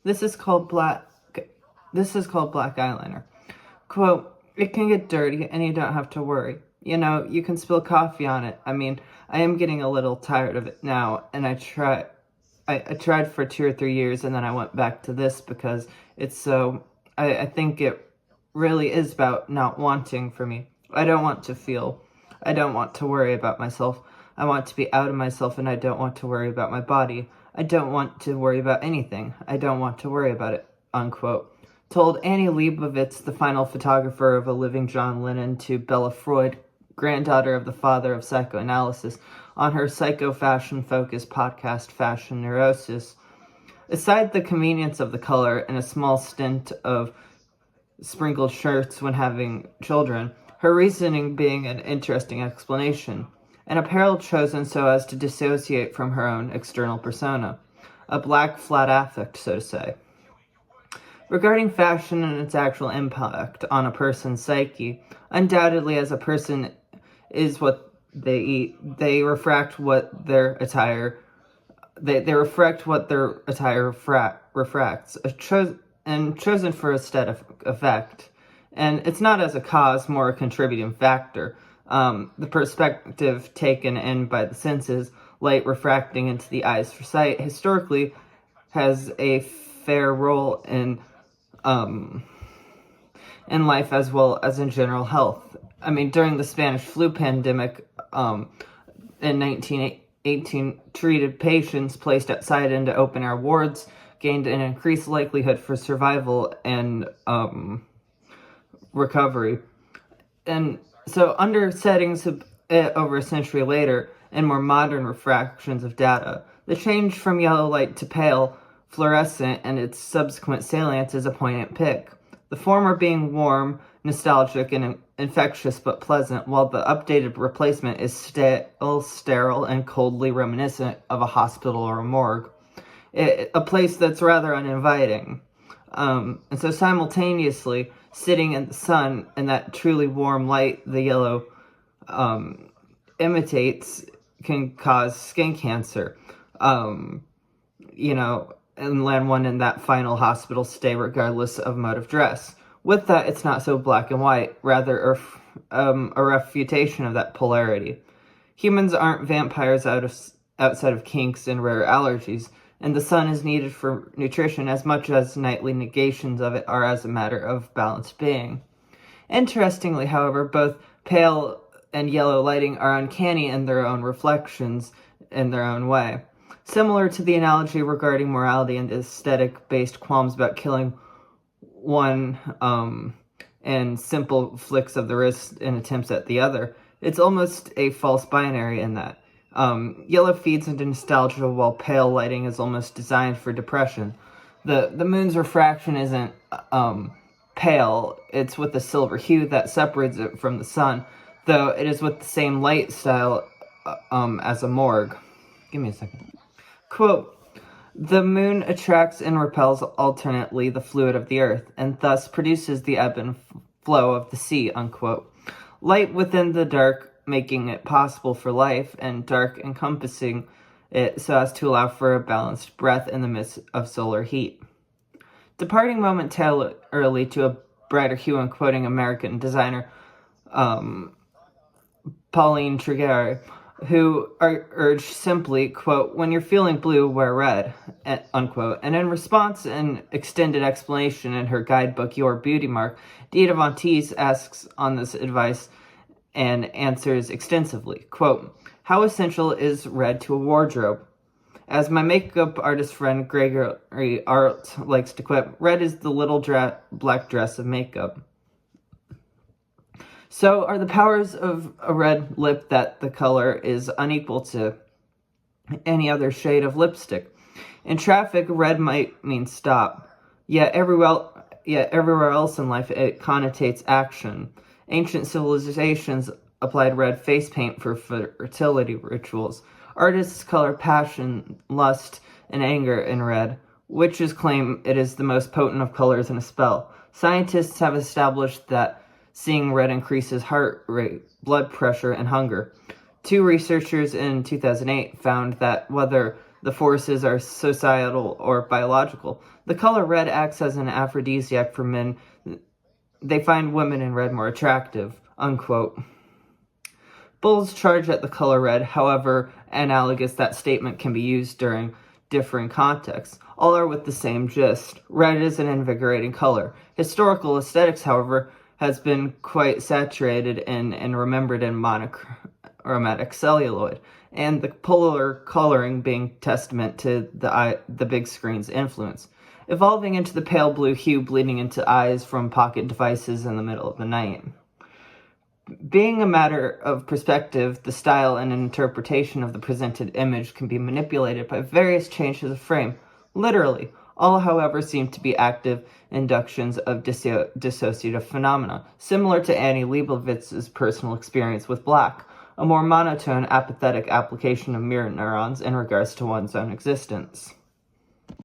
This is called black eyeliner. Quote, it can get dirty and you don't have to worry. You can spill coffee on it. I mean, I am getting a little tired of it now, and I tried for 2 or 3 years, and then I went back to this because it's so, I think it really is about not wanting for me. I don't want to worry about myself. I want to be out of myself, and I don't want to worry about my body. I don't want to worry about anything. I don't want to worry about it, unquote. Told Annie Leibovitz, the final photographer of a living John Lennon, to Bella Freud, granddaughter of the father of psychoanalysis, on her psycho-fashion-focused podcast, Fashion Neurosis. Aside the convenience of the color and a small stint of sprinkled shirts when having children, her reasoning being an interesting explanation. An apparel chosen so as to dissociate from her own external persona. A black flat affect, so to say. Regarding fashion and its actual impact on a person's psyche, undoubtedly as a person is what they eat, they refract what their attire refracts, chosen for aesthetic effect. And it's not as a cause, more a contributing factor. The perspective taken in by the senses, light refracting into the eyes for sight, historically has a fair role in life as well as in general health. I mean, during the Spanish flu pandemic in 1918, treated patients placed outside into open-air wards gained an increased likelihood for survival and recovery. And so under settings of over a century later, and more modern refractions of data, the change from yellow light to pale fluorescent and its subsequent salience is a poignant pick. The former being warm, nostalgic, and infectious but pleasant, while the updated replacement is sterile and coldly reminiscent of a hospital or a morgue. A place that's rather uninviting. And so simultaneously, sitting in the sun in that truly warm light the yellow imitates can cause skin cancer. And land one in that final hospital stay regardless of mode of dress. With that, it's not so black and white, rather a refutation of that polarity. Humans aren't vampires outside of kinks and rare allergies, and the sun is needed for nutrition as much as nightly negations of it are as a matter of balanced being. Interestingly, however, both pale and yellow lighting are uncanny in their own reflections in their own way. Similar to the analogy regarding morality and aesthetic-based qualms about killing one and simple flicks of the wrist in attempts at the other, it's almost a false binary in that. Yellow feeds into nostalgia while pale lighting is almost designed for depression. The moon's refraction isn't pale, it's with a silver hue that separates it from the sun, though it is with the same light style as a morgue. Give me a second. Quote, the moon attracts and repels alternately the fluid of the earth, and thus produces the ebb and flow of the sea, unquote. Light within the dark, making it possible for life, and dark encompassing it so as to allow for a balanced breath in the midst of solar heat. Departing momentarily to a brighter hue and quoting American designer Pauline Trigger, who urged simply, quote, when you're feeling blue, wear red, unquote. And in response, an extended explanation in her guidebook, Your Beauty Mark, Dita Von Teese asks on this advice and answers extensively, quote, how essential is red to a wardrobe? As my makeup artist friend Gregory Art likes to quip, red is the little black dress of makeup. So are the powers of a red lip that the color is unequal to any other shade of lipstick. In traffic, red might mean stop, yet everywhere else in life it connotates action. Ancient civilizations applied red face paint for fertility rituals. Artists color passion, lust, and anger in red. Witches claim it is the most potent of colors in a spell. Scientists have established that seeing red increases heart rate, blood pressure, and hunger. Two researchers in 2008 found that whether the forces are societal or biological. The color red acts as an aphrodisiac for men. They find women in red more attractive, unquote. Bull's charge at the color red, however analogous that statement can be used during differing contexts, all are with the same gist. Red is an invigorating color. Historical aesthetics, however, has been quite saturated and remembered in monochromatic celluloid, and the polar coloring being testament to the big screen's influence, evolving into the pale blue hue bleeding into eyes from pocket devices in the middle of the night. Being a matter of perspective, the style and interpretation of the presented image can be manipulated by various changes of frame, literally. All, however, seem to be active inductions of dissociative phenomena, similar to Annie Leibovitz's personal experience with black, a more monotone, apathetic application of mirror neurons in regards to one's own existence.